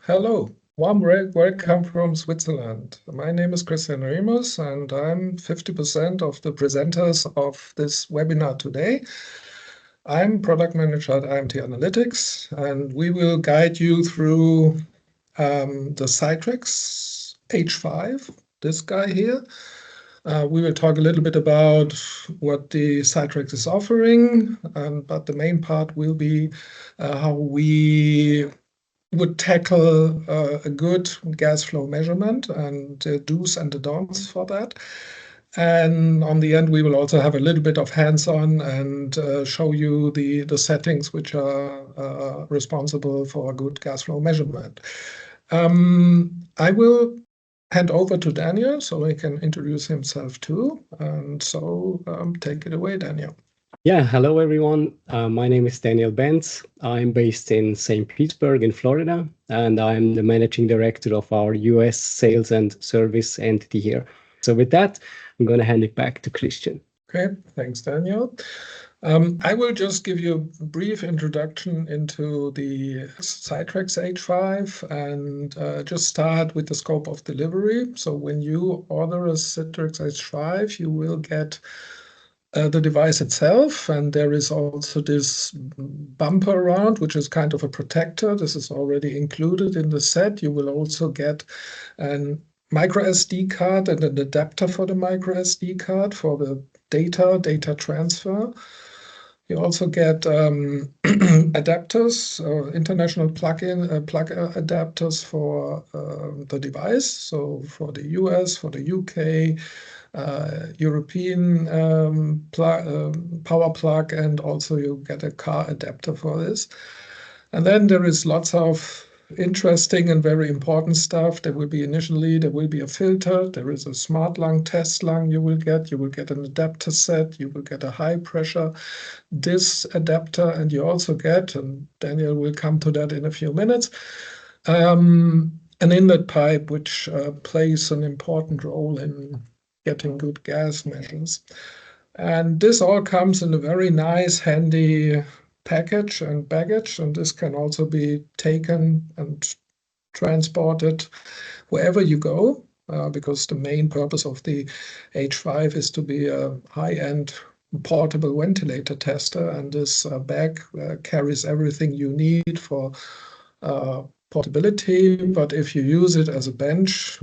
Hello, warm welcome from Switzerland. My name is Christian Remus and I'm 50% of the presenters of this webinar today. I'm product manager at IMT Analytics and we will guide you through the CITREX H5, this guy here. We will talk a little bit about what the CITREX is offering, but the main part will be how we would tackle a good gas flow measurement and the do's and the don'ts for that. And on the end, we will also have a little bit of hands-on and show you the settings which are responsible for a good gas flow measurement. I will hand over to Daniel so he can introduce himself too. And so take it away, Daniel. Yeah, hello everyone. My name is Daniel Benz. I'm based in St. Petersburg in Florida, and I'm the managing director of our US sales and service entity here. So with that, I'm going to hand it back to Christian. Okay, thanks, Daniel. I will just give you a brief introduction into the CITREX H5 and just start with the scope of delivery. So when you order a CITREX H5, you will get the device itself, and there is also this bumper around, which is kind of a protector. This is already included in the set. You will also get a micro SD card and an adapter for the micro SD card for the data transfer. You also get adapters, international plug adapters for the device. So for the US, for the UK, European power plug, and also you get a car adapter for this. And then there is lots of interesting and very important stuff. There will be a filter, there is a smart lung test lung you will get an adapter set, you will get a high pressure this adapter, and you also get, and Daniel will come to that in a few minutes, an inlet pipe which plays an important role in getting good gas measures. And this all comes in a very nice, handy package and baggage, and this can also be taken and transported wherever you go, because the main purpose of the H5 is to be a high-end portable ventilator tester, and this bag carries everything you need for portability. But if you use it as a bench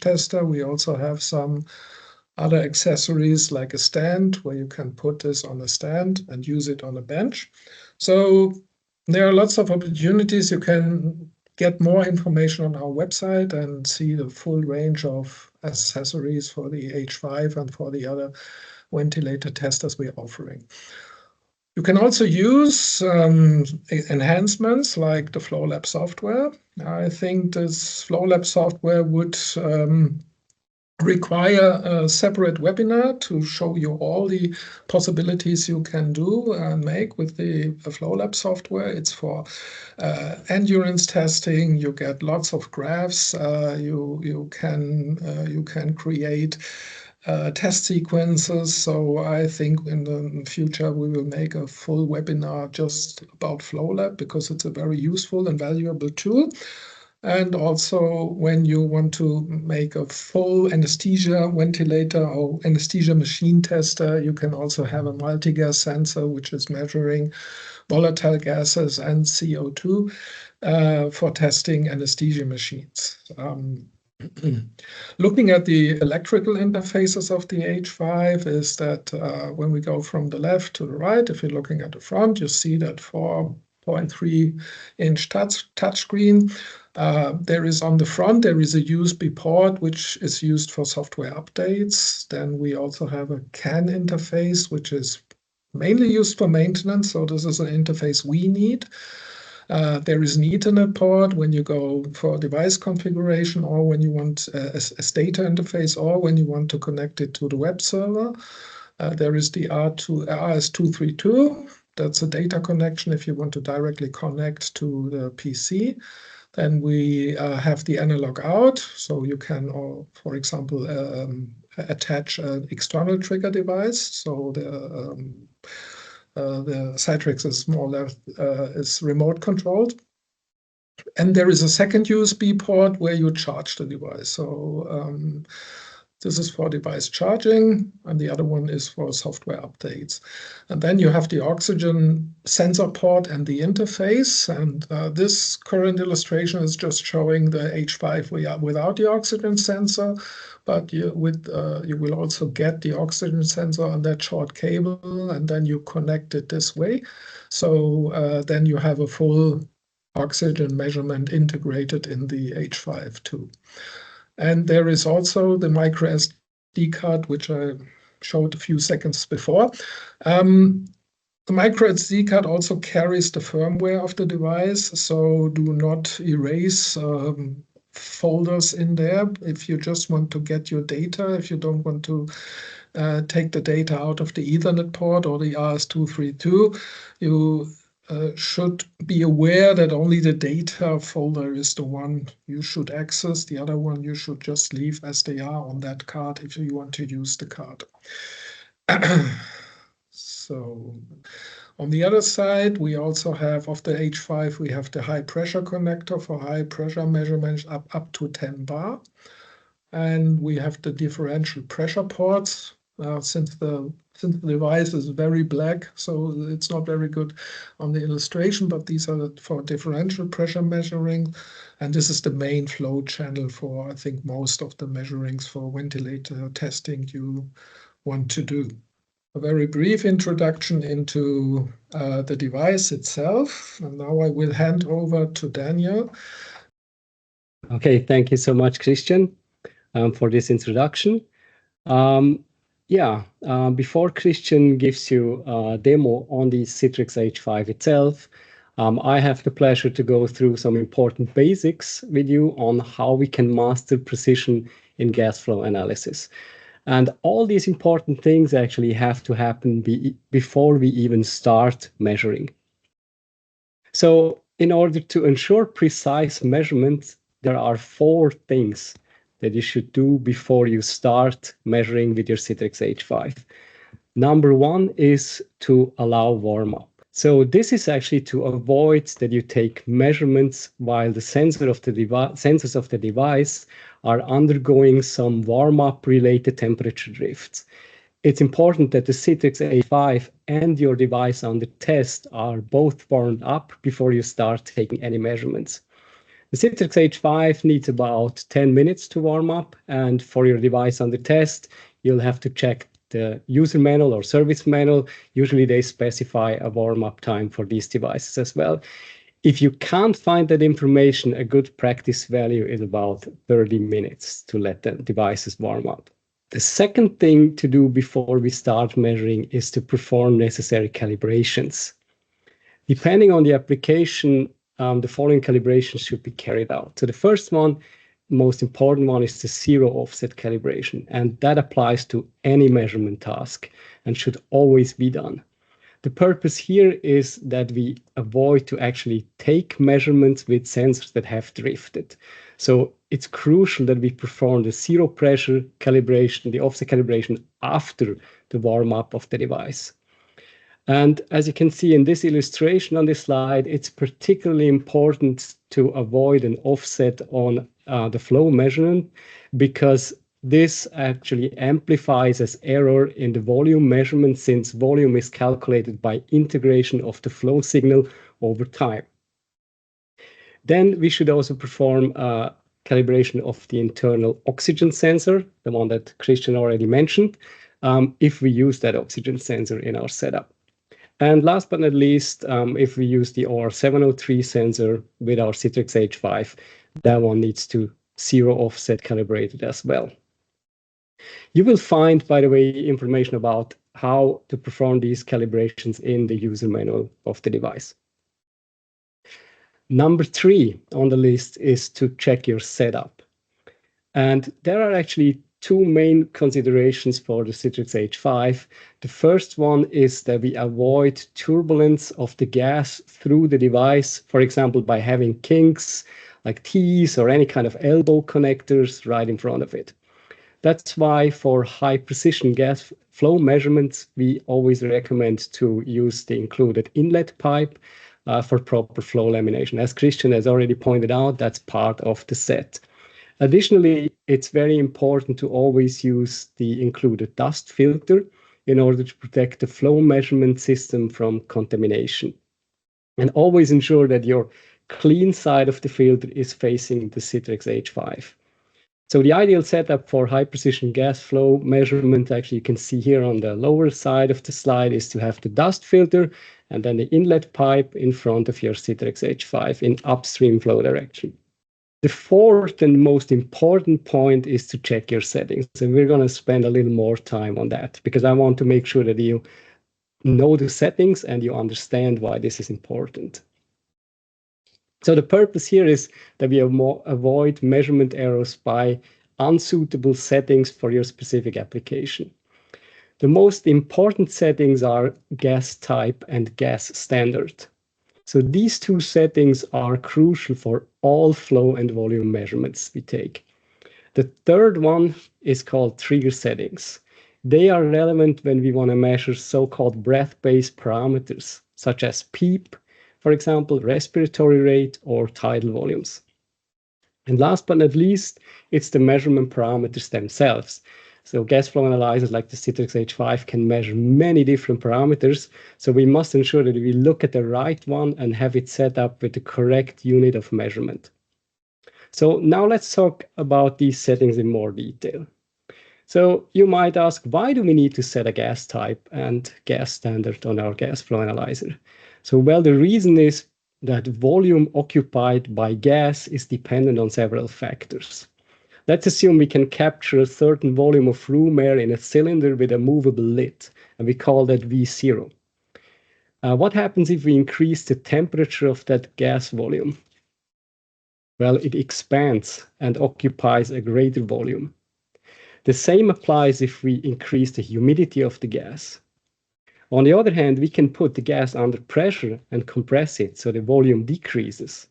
tester, we also have some other accessories like a stand where you can put this on a stand and use it on a bench. So there are lots of opportunities. You can get more information on our website and see the full range of accessories for the H5 and for the other ventilator testers we're offering. You can also use enhancements like the FlowLab software. I think this FlowLab software would require a separate webinar to show you all the possibilities you can do and make with the FlowLab software. It's for endurance testing. You get lots of graphs. You can create test sequences. So I think in the future we will make a full webinar just about FlowLab because it's a very useful and valuable tool. And also when you want to make a full anesthesia ventilator or anesthesia machine tester, you can also have a multi-gas sensor which is measuring volatile gases and CO2 for testing anesthesia machines. Looking at the electrical interfaces of the H5 is that when we go from the left to the right, if you're looking at the front, you see that 4.3-inch touchscreen. There is on the front, there is a USB port, which is used for software updates. Then we also have a CAN interface, which is mainly used for maintenance. So this is an interface we need. There is an Ethernet port when you go for device configuration or when you want a data interface or when you want to connect it to the web server. There is the RS232. That's a data connection if you want to directly connect to the PC. Then we have the analog out. So you can, for example, attach an external trigger device. So the CITREX is more or less is remote controlled. And there is a second USB port where you charge the device. So this is for device charging, and the other one is for software updates. And then you have the oxygen sensor port and the interface. And this current illustration is just showing the H5 without the oxygen sensor, but you will also get the oxygen sensor on that short cable, and then you connect it this way. So then you have a full oxygen measurement integrated in the H5 too. And there is also the micro SD card, which I showed a few seconds before. The micro SD card also carries the firmware of the device, so do not erase folders in there if you just want to get your data, if you don't want to take the data out of the Ethernet port or the RS-232. You should be aware that only the data folder is the one you should access. The other one you should just leave as they are on that card if you want to use the card. So on the other side, we also have, of the H5, we have the high pressure connector for high pressure measurements up to 10 bar. And we have the differential pressure ports. Since the device is very black, so it's not very good on the illustration, but these are for differential pressure measuring. And this is the main flow channel for, I think, most of the measurings for ventilator testing you want to do. A very brief introduction into the device itself. And now I will hand over to Daniel. Okay, thank you so much, Christian, for this introduction. Before Christian gives you a demo on the CITREX H5 itself, I have the pleasure to go through some important basics with you on how we can master precision in gas flow analysis. And all these important things actually have to happen before we even start measuring. So in order to ensure precise measurements, there are 4 things that you should do before you start measuring with your CITREX H5. Number 1 is to allow warm-up. So this is actually to avoid that you take measurements while the sensors of the device are undergoing some warm-up related temperature drifts. It's important that the CITREX H5 and your device under test are both warmed up before you start taking any measurements. The CITREX H5 needs about 10 minutes to warm up, and for your device under test, you'll have to check the user manual or service manual. Usually they specify a warm-up time for these devices as well. If you can't find that information, a good practice value is about 30 minutes to let the devices warm up. The second thing to do before we start measuring is to perform necessary calibrations. Depending on the application, the following calibrations should be carried out. So the first one, most important one, is the zero offset calibration, and that applies to any measurement task and should always be done. The purpose here is that we avoid to actually take measurements with sensors that have drifted. So it's crucial that we perform the zero pressure calibration, the offset calibration, after the warm-up of the device. And as you can see in this illustration on this slide, it's particularly important to avoid an offset on the flow measurement, because this actually amplifies as error in the volume measurement, since volume is calculated by integration of the flow signal over time. Then we should also perform a calibration of the internal oxygen sensor, the one that Christian already mentioned, if we use that oxygen sensor in our setup. And last but not least, if we use the OR-703 sensor with our CITREX H5, that one needs to zero offset calibrated as well. You will find, by the way, information about how to perform these calibrations in the user manual of the device. Number 3 on the list is to check your setup. And there are actually 2 main considerations for the CITREX H5. The first one is that we avoid turbulence of the gas through the device, for example, by having kinks like T's or any kind of elbow connectors right in front of it. That's why for high precision gas flow measurements, we always recommend to use the included inlet pipe, for proper flow lamination. As Christian has already pointed out, that's part of the set. Additionally, it's very important to always use the included dust filter in order to protect the flow measurement system from contamination. And always ensure that your clean side of the filter is facing the CITREX H5. So the ideal setup for high precision gas flow measurement, actually you can see here on the lower side of the slide, is to have the dust filter and then the inlet pipe in front of your CITREX H5 in upstream flow direction. The fourth and most important point is to check your settings. And we're going to spend a little more time on that because I want to make sure that you know the settings and you understand why this is important. So the purpose here is that we avoid measurement errors by unsuitable settings for your specific application. The most important settings are gas type and gas standard. So these two settings are crucial for all flow and volume measurements we take. The third one is called trigger settings. They are relevant when we want to measure so-called breath-based parameters, such as PEEP, for example, respiratory rate or tidal volumes. And last but not least, it's the measurement parameters themselves. So gas flow analyzers like the CITREX H5 can measure many different parameters. So we must ensure that we look at the right one and have it set up with the correct unit of measurement. So now let's talk about these settings in more detail. So you might ask, why do we need to set a gas type and gas standard on our gas flow analyzer? So, well, the reason is that volume occupied by gas is dependent on several factors. Let's assume we can capture a certain volume of room air in a cylinder with a movable lid, and we call that V0. What happens if we increase the temperature of that gas volume? Well, it expands and occupies a greater volume. The same applies if we increase the humidity of the gas. On the other hand, we can put the gas under pressure and compress it so the volume decreases.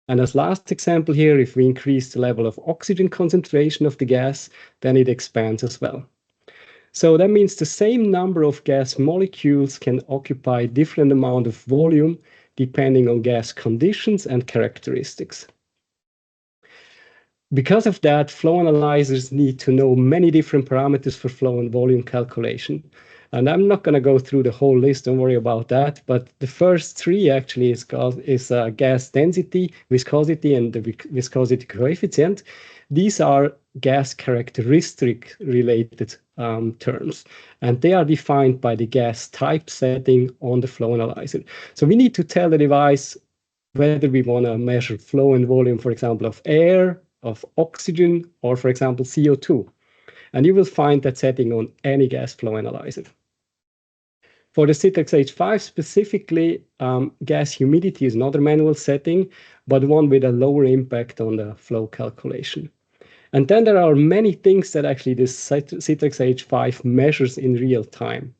And as last example here, if we increase the level of oxygen concentration of the gas, then it expands as well. So that means the same number of gas molecules can occupy different amount of volume depending on gas conditions and characteristics. Because of that, flow analyzers need to know many different parameters for flow and volume calculation. And I'm not going to go through the whole list, don't worry about that. But the first three actually is gas density, viscosity, and the viscosity coefficient. These are gas characteristic related terms, and they are defined by the gas type setting on the flow analyzer. So we need to tell the device whether we want to measure flow and volume, for example, of air, of oxygen, or for example, CO2. And you will find that setting on any gas flow analyzer. For the CITREX H5 specifically, gas humidity is another manual setting, but one with a lower impact on the flow calculation. And then there are many things that actually this CITREX H5 measures in real time.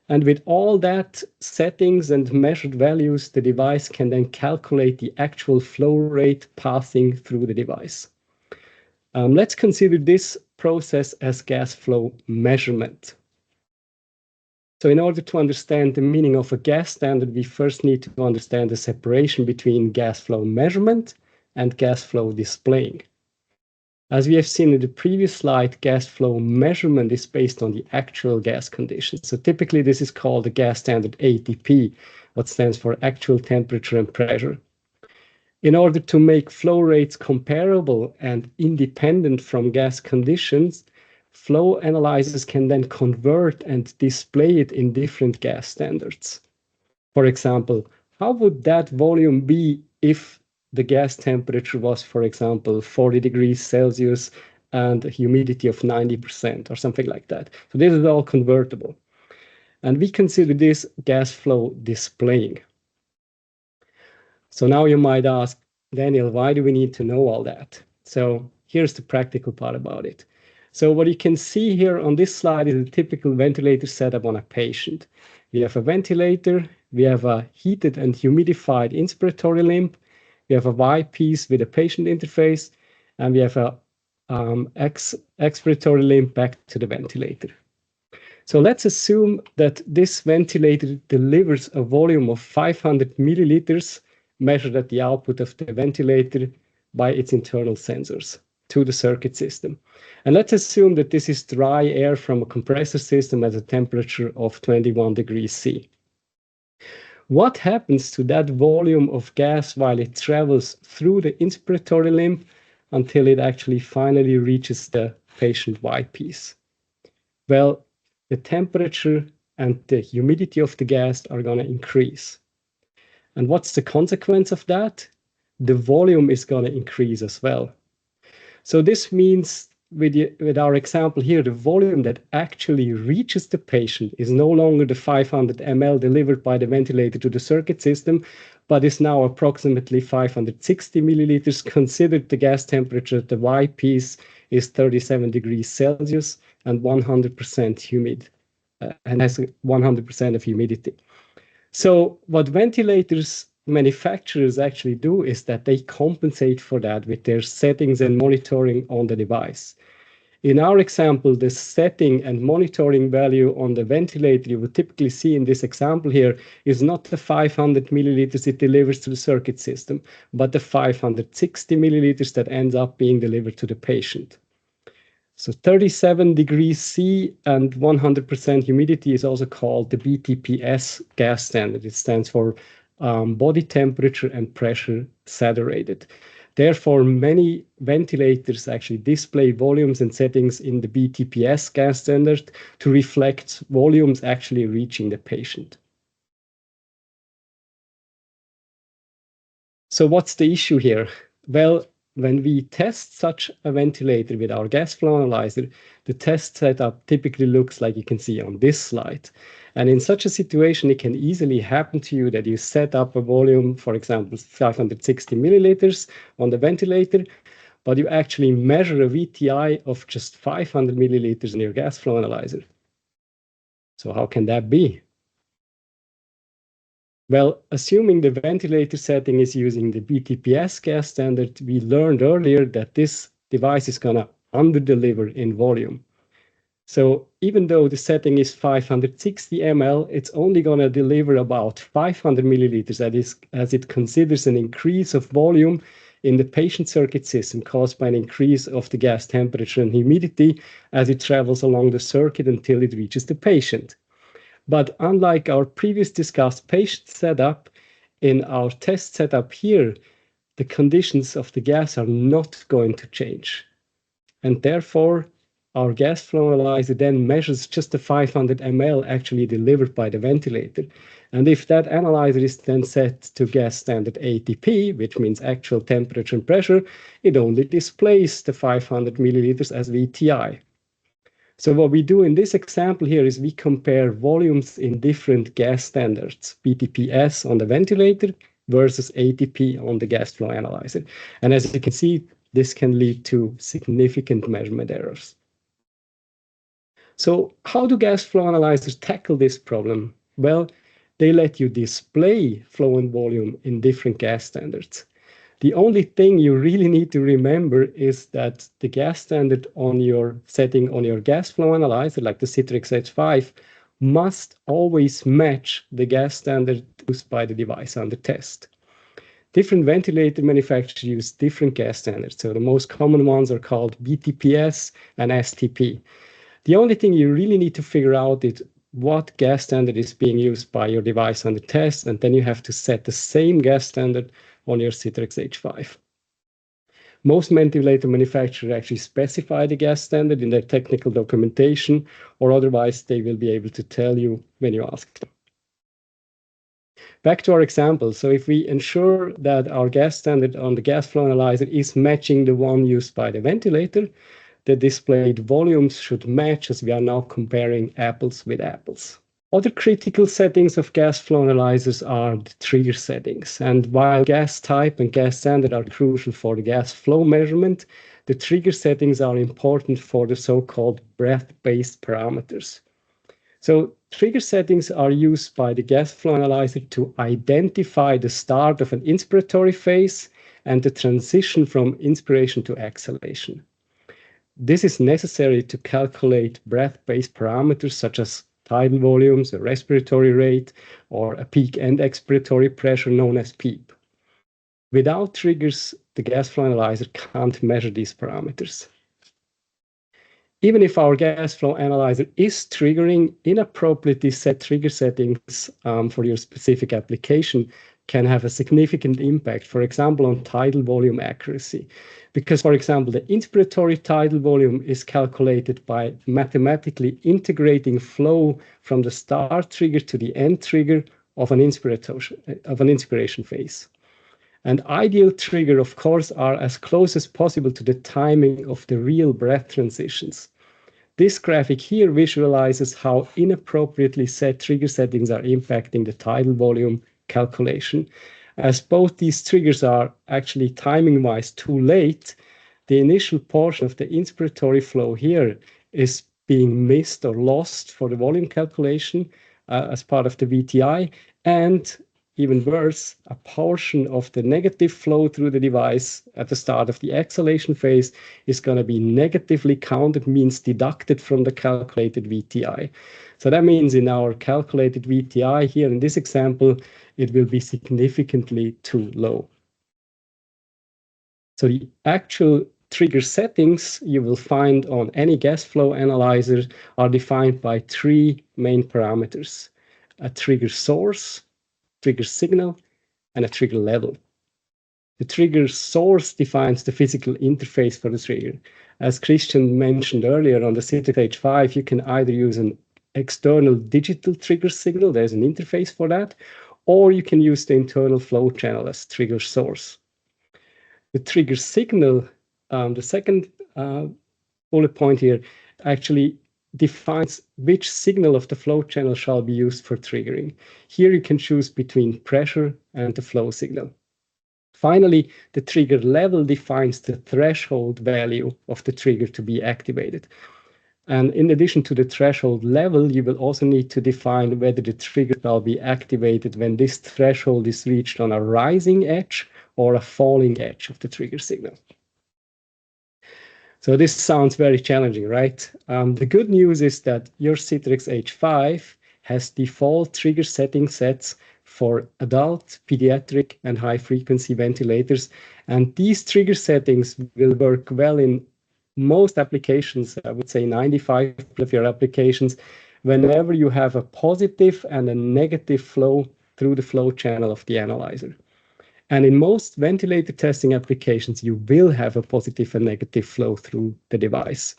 And with all that settings and measured values, the device can then calculate the actual flow rate passing through the device. Let's consider this process as gas flow measurement. So in order to understand the meaning of a gas standard, we first need to understand the separation between gas flow measurement and gas flow displaying. As we have seen in the previous slide, gas flow measurement is based on the actual gas conditions. So typically this is called the gas standard ATP, what stands for actual temperature and pressure. In order to make flow rates comparable and independent from gas conditions, flow analyzers can then convert and display it in different gas standards. For example, how would that volume be if the gas temperature was, for example, 40 degrees Celsius and a humidity of 90% or something like that? So this is all convertible. And we consider this gas flow displaying. So now you might ask, Daniel, why do we need to know all that? So here's the practical part about it. So what you can see here on this slide is a typical ventilator setup on a patient. We have a ventilator, we have a heated and humidified inspiratory limb, we have a Y-piece with a patient interface, and we have a expiratory limb back to the ventilator. So let's assume that this ventilator delivers a volume of 500 milliliters measured at the output of the ventilator by its internal sensors to the circuit system. And let's assume that this is dry air from a compressor system at a temperature of 21 degrees C. What happens to that volume of gas while it travels through the inspiratory limb until it actually finally reaches the patient eyepiece? Well, the temperature and the humidity of the gas are going to increase. And what's the consequence of that? The volume is going to increase as well. So this means with our example here, the volume that actually reaches the patient is no longer the 500 ml delivered by the ventilator to the circuit system, but is now approximately 560 milliliters, considered the gas temperature at the eyepiece is 37 degrees Celsius and 100% humid, and has 100% of humidity. So what ventilators manufacturers actually do is that they compensate for that with their settings and monitoring on the device. In our example, the setting and monitoring value on the ventilator you would typically see in this example here is not the 500 milliliters it delivers to the circuit system, but the 560 milliliters that ends up being delivered to the patient. So 37 degrees C and 100% humidity is also called the BTPS gas standard. It stands for body temperature and pressure saturated. Therefore, many ventilators actually display volumes and settings in the BTPS gas standard to reflect volumes actually reaching the patient. So what's the issue here? Well, when we test such a ventilator with our gas flow analyzer, the test setup typically looks like you can see on this slide. And in such a situation, it can easily happen to you that you set up a volume, for example, 560 milliliters on the ventilator, but you actually measure a VTI of just 500 milliliters in your gas flow analyzer. So how can that be? Well, assuming the ventilator setting is using the BTPS gas standard, we learned earlier that this device is going to underdeliver in volume. So even though the setting is 560 ml, it's only going to deliver about 500 milliliters, that is, as it considers an increase of volume in the patient circuit system caused by an increase of the gas temperature and humidity as it travels along the circuit until it reaches the patient. But unlike our previous discussed patient setup, in our test setup here, the conditions of the gas are not going to change. And therefore, our gas flow analyzer then measures just the 500 ml actually delivered by the ventilator. And if that analyzer is then set to gas standard ATP, which means actual temperature and pressure, it only displays the 500 milliliters as VTI. So what we do in this example here is we compare volumes in different gas standards, BTPS on the ventilator versus ATP on the gas flow analyzer. And as you can see, this can lead to significant measurement errors. So how do gas flow analyzers tackle this problem? Well, they let you display flow and volume in different gas standards. The only thing you really need to remember is that the gas standard on your setting on your gas flow analyzer, like the CITREX H5, must always match the gas standard used by the device under test. Different ventilator manufacturers use different gas standards. So the most common ones are called BTPS and STP. The only thing you really need to figure out is what gas standard is being used by your device under test, and then you have to set the same gas standard on your CITREX H5. Most ventilator manufacturers actually specify the gas standard in their technical documentation, or otherwise they will be able to tell you when you ask them. Back to our example. So if we ensure that our gas standard on the gas flow analyzer is matching the one used by the ventilator, the displayed volumes should match, as we are now comparing apples with apples. Other critical settings of gas flow analyzers are the trigger settings. And while gas type and gas standard are crucial for the gas flow measurement, the trigger settings are important for the so-called breath-based parameters. So trigger settings are used by the gas flow analyzer to identify the start of an inspiratory phase and the transition from inspiration to exhalation. this is necessary to calculate breath-based parameters such as tidal volumes, a respiratory rate, or a peak and expiratory pressure known as PEEP. Without triggers, the gas flow analyzer can't measure these parameters. Even if our gas flow analyzer is triggering, inappropriately set trigger settings for your specific application can have a significant impact, for example, on tidal volume accuracy. Because, for example, the inspiratory tidal volume is calculated by mathematically integrating flow from the start trigger to the end trigger of an inspiration phase. And ideal trigger, of course, are as close as possible to the timing of the real breath transitions. This graphic here visualizes how inappropriately set trigger settings are impacting the tidal volume calculation. As both these triggers are actually timing-wise too late, the initial portion of the inspiratory flow here is being missed or lost for the volume calculation as part of the VTI, and even worse, a portion of the negative flow through the device at the start of the exhalation phase is going to be negatively counted, means deducted from the calculated VTI. So that means in our calculated VTI here in this example, it will be significantly too low. So the actual trigger settings you will find on any gas flow analyzer are defined by three main parameters: a trigger source, trigger signal, and a trigger level. The trigger source defines the physical interface for the trigger. As Christian mentioned earlier on the CITREX H5, you can either use an external digital trigger signal, there's an interface for that, or you can use the internal flow channel as trigger source. The trigger signal, the second bullet point here, actually defines which signal of the flow channel shall be used for triggering. Here you can choose between pressure and the flow signal. Finally, the trigger level defines the threshold value of the trigger to be activated. And in addition to the threshold level, you will also need to define whether the trigger shall be activated when this threshold is reached on a rising edge or a falling edge of the trigger signal. So this sounds very challenging, right? The good news is that your CITREX H5 has default trigger setting sets for adult, pediatric, and high-frequency ventilators. And these trigger settings will work well in most applications, I would say 95% of your applications, whenever you have a positive and a negative flow through the flow channel of the analyzer. And in most ventilator testing applications, you will have a positive and negative flow through the device.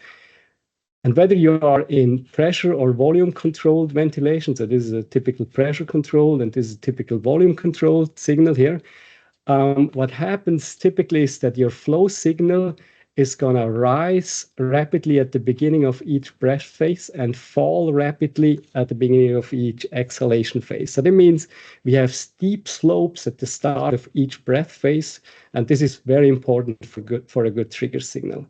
And whether you are in pressure or volume controlled ventilation, so this is a typical pressure controlled and this is a typical volume controlled signal here, what happens typically is that your flow signal is going to rise rapidly at the beginning of each breath phase and fall rapidly at the beginning of each exhalation phase. So that means we have steep slopes at the start of each breath phase, and this is very important for a good trigger signal.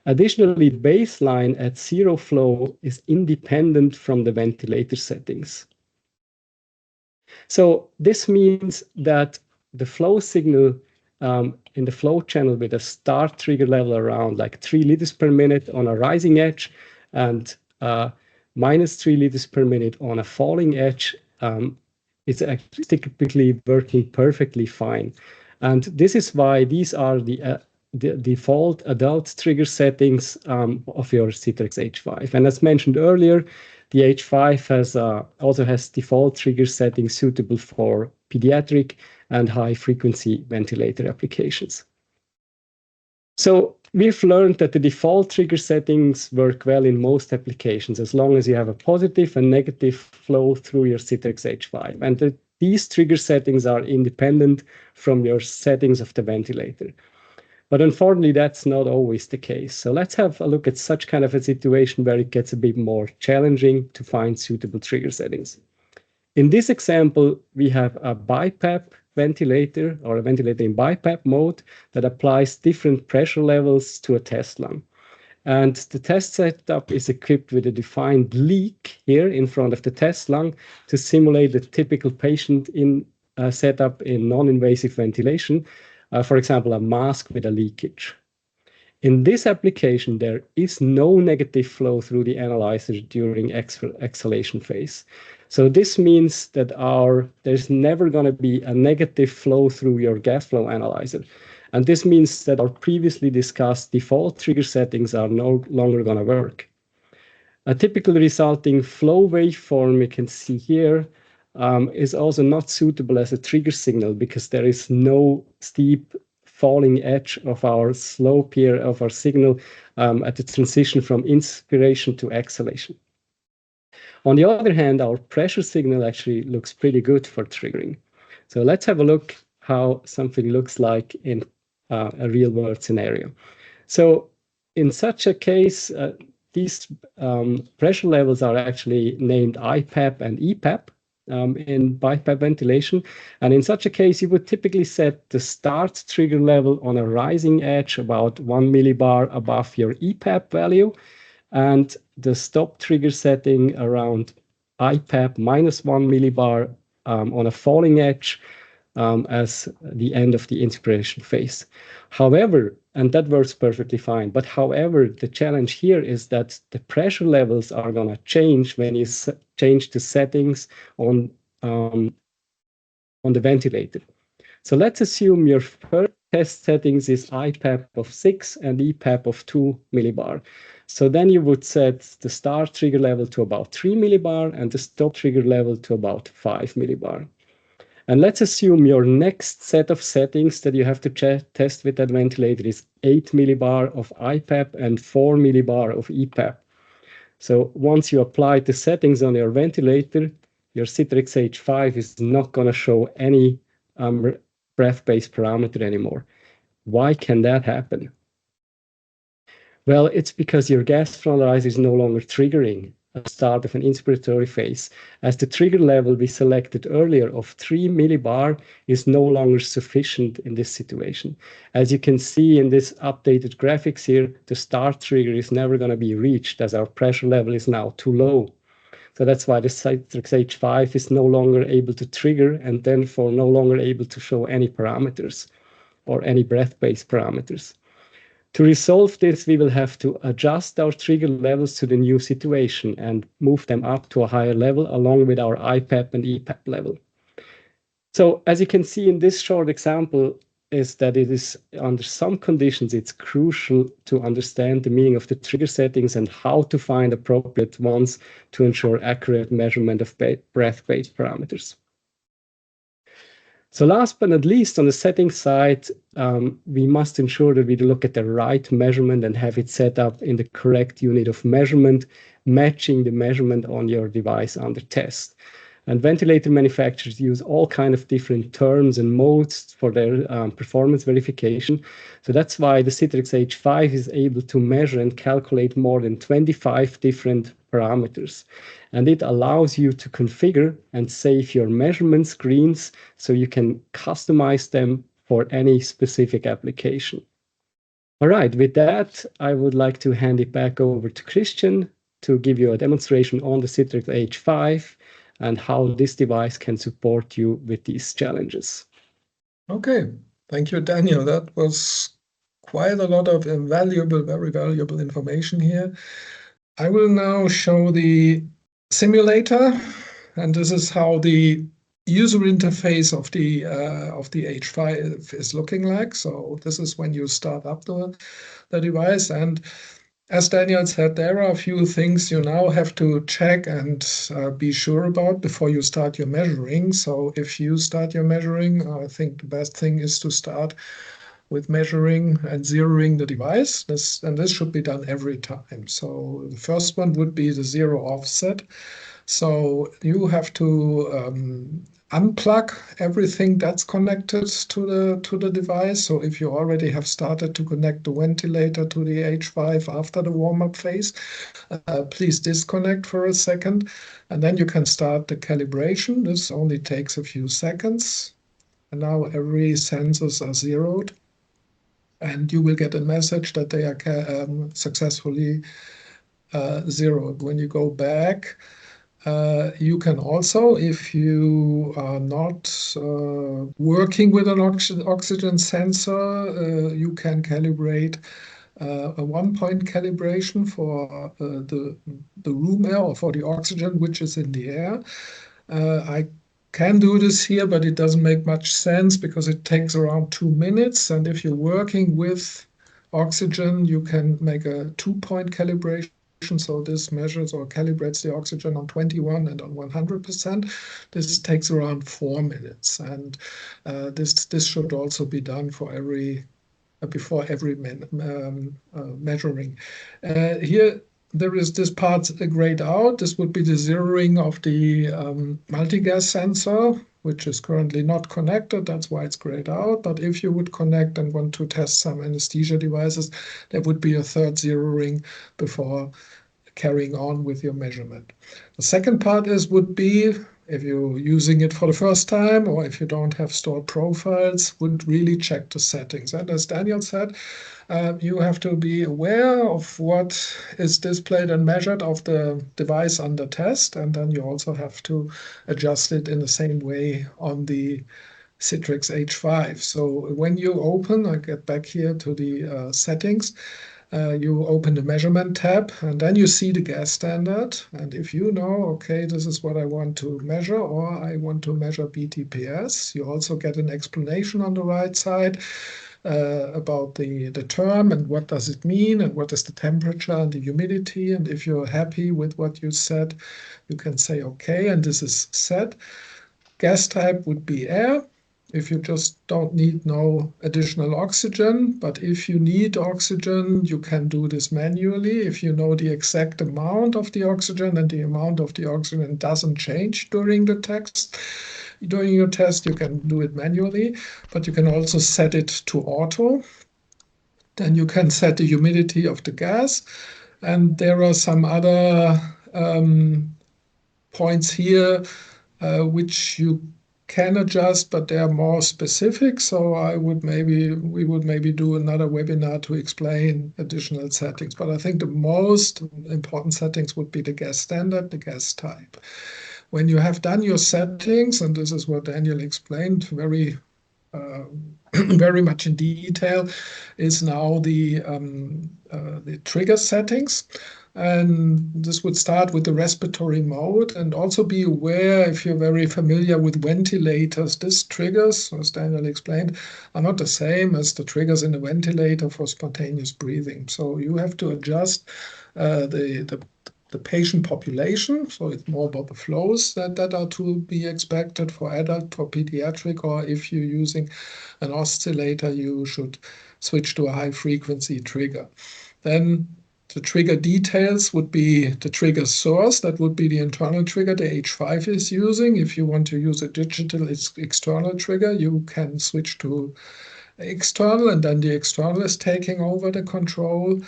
Additionally, baseline at zero flow is independent from the ventilator settings. So this means that the flow signal in the flow channel with a start trigger level around like 3 liters per minute on a rising edge and minus 3 liters per minute on a falling edge is actually typically working perfectly fine. And this is why these are the default adult trigger settings of your CITREX H5. And as mentioned earlier, the H5 also has default trigger settings suitable for pediatric and high-frequency ventilator applications. So we've learned that the default trigger settings work well in most applications as long as you have a positive and negative flow through your CITREX H5. And these trigger settings are independent from your settings of the ventilator. But unfortunately, that's not always the case. So let's have a look at such kind of a situation where it gets a bit more challenging to find suitable trigger settings. In this example, we have a BiPAP ventilator or a ventilator in BiPAP mode that applies different pressure levels to a test lung. And the test setup is equipped with a defined leak here in front of the test lung to simulate the typical patient setup in non-invasive ventilation, for example, a mask with a leakage. In this application, there is no negative flow through the analyzer during exhalation phase. So this means that there's never going to be a negative flow through your gas flow analyzer. And this means that our previously discussed default trigger settings are no longer going to work. A typical resulting flow waveform you can see here is also not suitable as a trigger signal because there is no steep falling edge of our slope here of our signal at the transition from inspiration to exhalation. On the other hand, our pressure signal actually looks pretty good for triggering. So let's have a look how something looks like in a real-world scenario. So in such a case, these pressure levels are actually named IPAP and EPAP in BiPAP ventilation. And in such a case, you would typically set the start trigger level on a rising edge about 1 millibar above your EPAP value, and the stop trigger setting around IPAP minus 1 millibar on a falling edge as the end of the inspiration phase. However, and that works perfectly fine, but however, the challenge here is that the pressure levels are going to change when you change the settings on the ventilator. So let's assume your first test settings is IPAP of 6 and EPAP of 2 millibar. So then you would set the start trigger level to about 3 millibar and the stop trigger level to about 5 millibar. And let's assume your next set of settings that you have to test with that ventilator is 8 millibar of IPAP and 4 millibar of EPAP. So once you apply the settings on your ventilator, your CITREX H5 is not going to show any breath-based parameter anymore. Why can that happen? Well, it's because your gas flow analyzer is no longer triggering at the start of an inspiratory phase, as the trigger level we selected earlier of 3 millibar is no longer sufficient in this situation. As you can see in this updated graphics here, the start trigger is never going to be reached as our pressure level is now too low. So that's why the CITREX H5 is no longer able to trigger and therefore no longer able to show any parameters or any breath-based parameters. To resolve this, we will have to adjust our trigger levels to the new situation and move them up to a higher level along with our IPAP and EPAP level. So as you can see in this short example, is that it is under some conditions, it's crucial to understand the meaning of the trigger settings and how to find appropriate ones to ensure accurate measurement of breath-based parameters. So last but not least, on the settings side, we must ensure that we look at the right measurement and have it set up in the correct unit of measurement, matching the measurement on your device under test. And ventilator manufacturers use all kinds of different terms and modes for their performance verification. So that's why the CITREX H5 is able to measure and calculate more than 25 different parameters. And it allows you to configure and save your measurement screens so you can customize them for any specific application. All right, with that, I would like to hand it back over to Christian to give you a demonstration on the CITREX H5 and how this device can support you with these challenges. Okay, thank you, Daniel. That was quite a lot of invaluable, very valuable information here. I will now show the simulator, and this is how the user interface of the H5 is looking like. So this is when you start up the device, and as Daniel said, there are a few things you now have to check and be sure about before you start your measuring. So if you start your measuring, I think the best thing is to start with measuring and zeroing the device. This should be done every time. So the first one would be the zero offset. So you have to unplug everything that's connected to the device. So if you already have started to connect the ventilator to the H5 after the warm-up phase, please disconnect for a second, and then you can start the calibration. This only takes a few seconds. And now every sensors are zeroed, and you will get a message that they are successfully zeroed. When you go back, you can also, if you are not working with an oxygen sensor, you can calibrate a 1-point calibration for the room air or for the oxygen which is in the air. I can do this here, but it doesn't make much sense because it takes around 2 minutes. And if you're working with oxygen, you can make a 2-point calibration. So this measures or calibrates the oxygen on 21 and on 100%. This takes around 4 minutes. And this should also be done for before every measuring. Here there is this part grayed out. This would be the zeroing of the multigas sensor, which is currently not connected. That's why it's grayed out. But if you would connect and want to test some anesthesia devices, there would be a third zeroing before carrying on with your measurement. The second part would be, if you're using it for the first time or if you don't have stored profiles, would really check the settings. And as Daniel said, you have to be aware of what is displayed and measured of the device under test, and then you also have to adjust it in the same way on the CITREX H5. So when you open, I get back here to the settings, you open the measurement tab, and then you see the gas standard. And if you know, okay, this is what I want to measure, or I want to measure BTPS, you also get an explanation on the right side about the term and what does it mean and what is the temperature and the humidity. And if you're happy with what you said, you can say okay, and this is set. Gas type would be air. If you just don't need no additional oxygen, but if you need oxygen, you can do this manually. If you know the exact amount of the oxygen and the amount of the oxygen doesn't change during your test, you can do it manually, but you can also set it to auto. Then you can set the humidity of the gas. And there are some other points here which you can adjust, but they are more specific. So we would maybe do another webinar to explain additional settings. But I think the most important settings would be the gas standard, the gas type. When you have done your settings, and this is what Daniel explained very much in detail, is now the trigger settings. And this would start with the respiratory mode, and also be aware, if you're very familiar with ventilators, these triggers, as Daniel explained, are not the same as the triggers in a ventilator for spontaneous breathing. So you have to adjust the patient population. So it's more about the flows that are to be expected for adult, for pediatric, or if you're using an oscillator, you should switch to a high frequency trigger. Then the trigger details would be the trigger source. That would be the internal trigger the H5 is using. If you want to use a digital external trigger, you can switch to external, and then the external is taking over the control.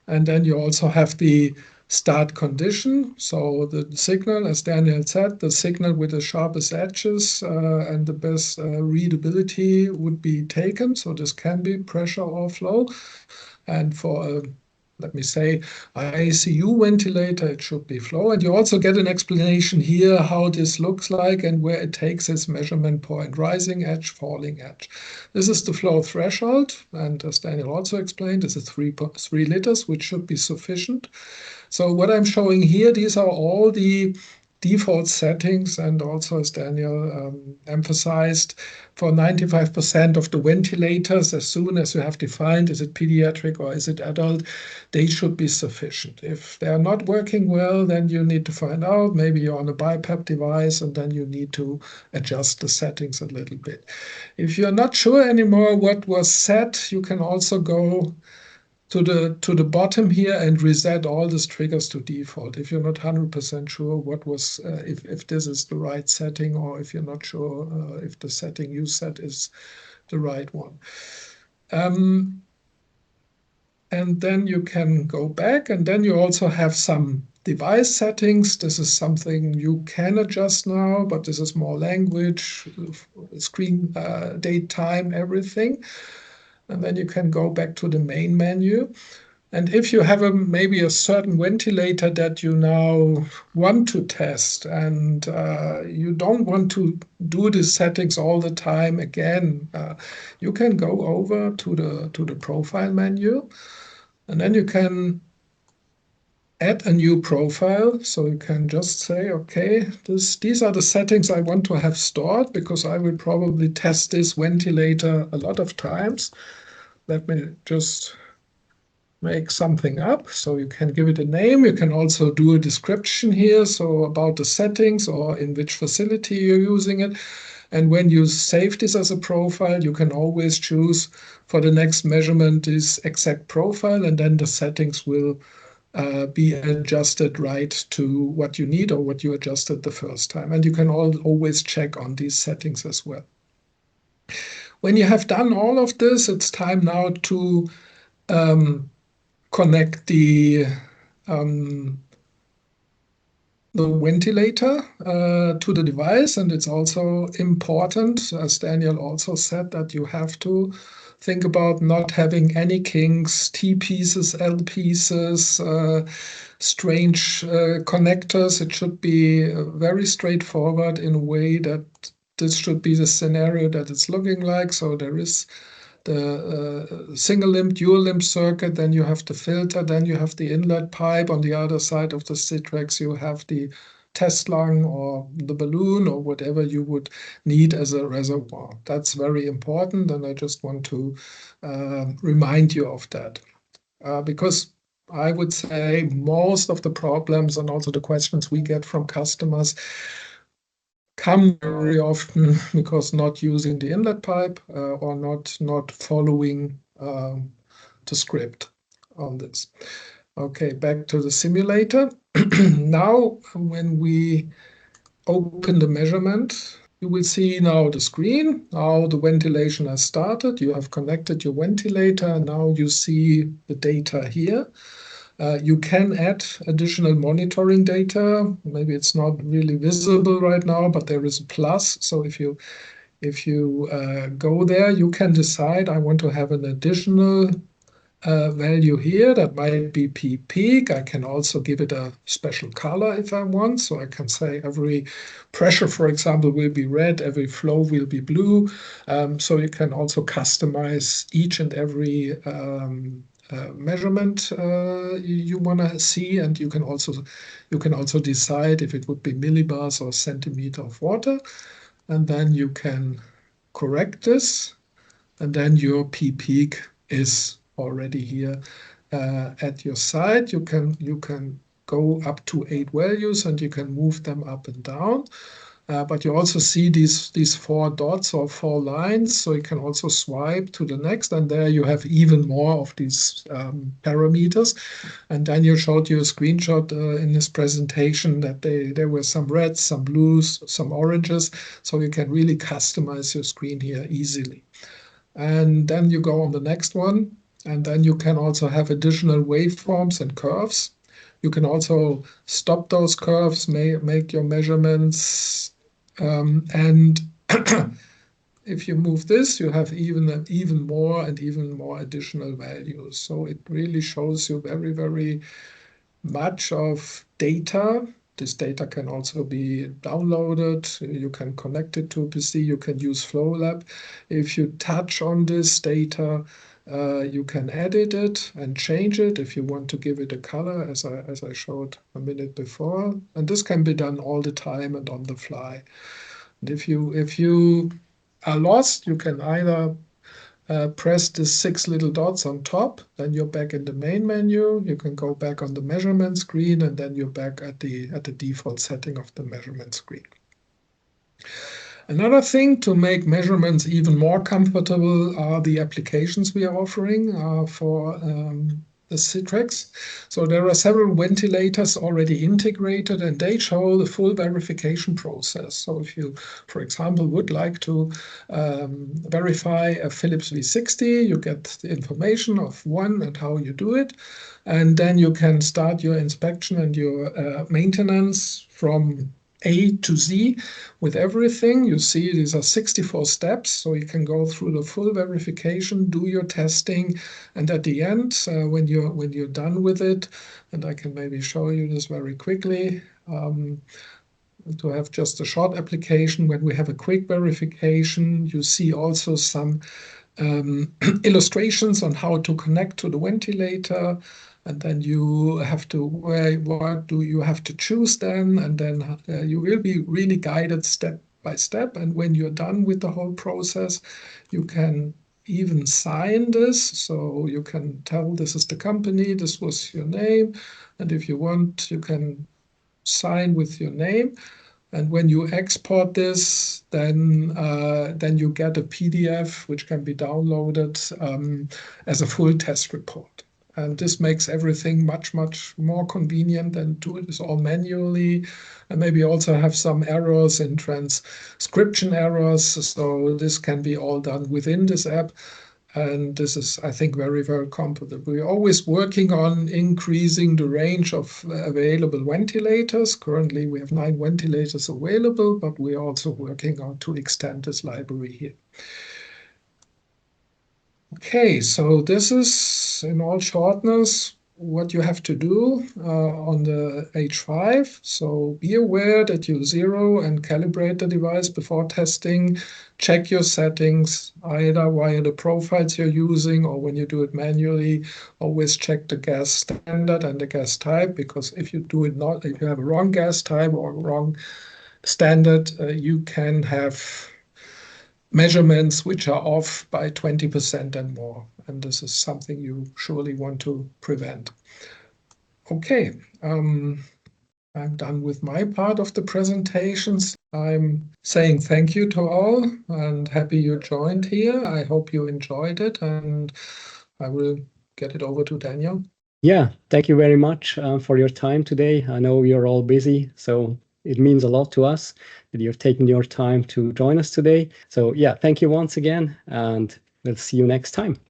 And then you also have the start condition. So the signal, as Daniel said, the signal with the sharpest edges and the best readability would be taken. So this can be pressure or flow. And for let me say, ICU ventilator, it should be flow. And you also get an explanation here how this looks like and where it takes its measurement point, rising edge, falling edge. This is the flow threshold. And as Daniel also explained, this is 3 liters, which should be sufficient. So what I'm showing here, these are all the default settings, and also, as Daniel emphasized, for 95% of the ventilators, as soon as you have defined, is it pediatric or is it adult, they should be sufficient. If they are not working well, then you need to find out, maybe you're on a BiPAP device, and then you need to adjust the settings a little bit. If you're not sure anymore what was set, you can also go to the bottom here and reset all these triggers to default if you're not 100% sure what was if this is the right setting, or if you're not sure if the setting you set is the right one. And then you can go back, and then you also have some device settings. This is something you can adjust now, but this is more language, screen, date, time, everything. And then you can go back to the main menu. And if you have maybe a certain ventilator that you now want to test, and you don't want to do the settings all the time again, you can go over to the profile menu. And then you can add a new profile. So you can just say, okay, these are the settings I want to have stored because I will probably test this ventilator a lot of times. Let me just make something up. So you can give it a name. You can also do a description here. So about the settings or in which facility you're using it. And when you save this as a profile, you can always choose for the next measurement this exact profile, and then the settings will be adjusted right to what you need or what you adjusted the first time. And you can always check on these settings as well. When you have done all of this, it's time now to connect the ventilator to the device. And it's also important, as Daniel also said, that you have to think about not having any kinks, T pieces, L pieces, strange connectors. It should be very straightforward in a way that this should be the scenario that it's looking like. So there is the single limb, dual limb circuit, then you have the filter, then you have the inlet pipe. On the other side of the CITREX, you have the test lung or the balloon or whatever you would need as a reservoir. That's very important, and I just want to remind you of that. Because I would say most of the problems and also the questions we get from customers come very often because not using the inlet pipe or not following the script on this. Okay, back to the simulator. Now, when we open the measurement, you will see now the screen. Now the ventilation has started. You have connected your ventilator. Now you see the data here. You can add additional monitoring data. Maybe it's not really visible right now, but there is a plus. So if you go there, you can decide, I want to have an additional value here. That might be P peak. I can also give it a special color if I want. So I can say every pressure, for example, will be red, every flow will be blue. So you can also customize each and every measurement you want to see, and you can also decide if it would be millibars or centimeter of water, and then you can correct this, and then your P peak is already here at your side. You can go up to 8 values, and you can move them up and down. But you also see these 4 dots or 4 lines, so you can also swipe to the next, and there you have even more of these parameters. And Daniel showed you a screenshot in his presentation that there were some reds, some blues, some oranges, so you can really customize your screen here easily. And then you go on the next one, and then you can also have additional waveforms and curves. You can also stop those curves, make your measurements, and if you move this, you have even more additional values. So it really shows you very, very much of data. This data can also be downloaded. You can connect it to a PC. You can use FlowLab. If you touch on this data, you can edit it and change it if you want to give it a color, as I showed a minute before. And this can be done all the time and on the fly. And if you are lost, you can either press the 6 little dots on top, then you're back in the main menu. You can go back on the measurement screen, and then you're back at the default setting of the measurement screen. Another thing to make measurements even more comfortable are the applications we are offering for the CITREX. So there are several ventilators already integrated, and they show the full verification process. So if you, for example, would like to verify a Philips V60, you get the information of one and how you do it. And then you can start your inspection and your maintenance from A to Z with everything. You see these are 64 steps, so you can go through the full verification, do your testing, and at the end, when you're done with it, and I can maybe show you this very quickly, to have just a short application. When we have a quick verification, you see also some illustrations on how to connect to the ventilator, and then you have to, what do you have to choose then, and then you will be really guided step by step. And when you're done with the whole process, you can even sign this, so you can tell this is the company, this was your name, and if you want, you can sign with your name. And when you export this, then you get a PDF which can be downloaded as a full test report. And this makes everything much, much more convenient than doing this all manually. And maybe also have some errors in transcription errors. So this can be all done within this app. And this is, I think, very, very comfortable. We're always working on increasing the range of available ventilators. Currently, we have 9 ventilators available, but we're also working on to extend this library here. Okay, so this is, in all shortness, what you have to do on the H5. So be aware that you zero and calibrate the device before testing. Check your settings, either via the profiles you're using or when you do it manually. Always check the gas standard and the gas type, because if you do it not, if you have a wrong gas type or wrong standard, you can have measurements which are off by 20% and more. And this is something you surely want to prevent. Okay, I'm done with my part of the presentations. I'm saying thank you to all and happy you joined here. I hope you enjoyed it, and I will get it over to Daniel. Yeah, thank you very much for your time today. I know you're all busy, so it means a lot to us that you've taken your time to join us today. So yeah, thank you once again, and we'll see you next time.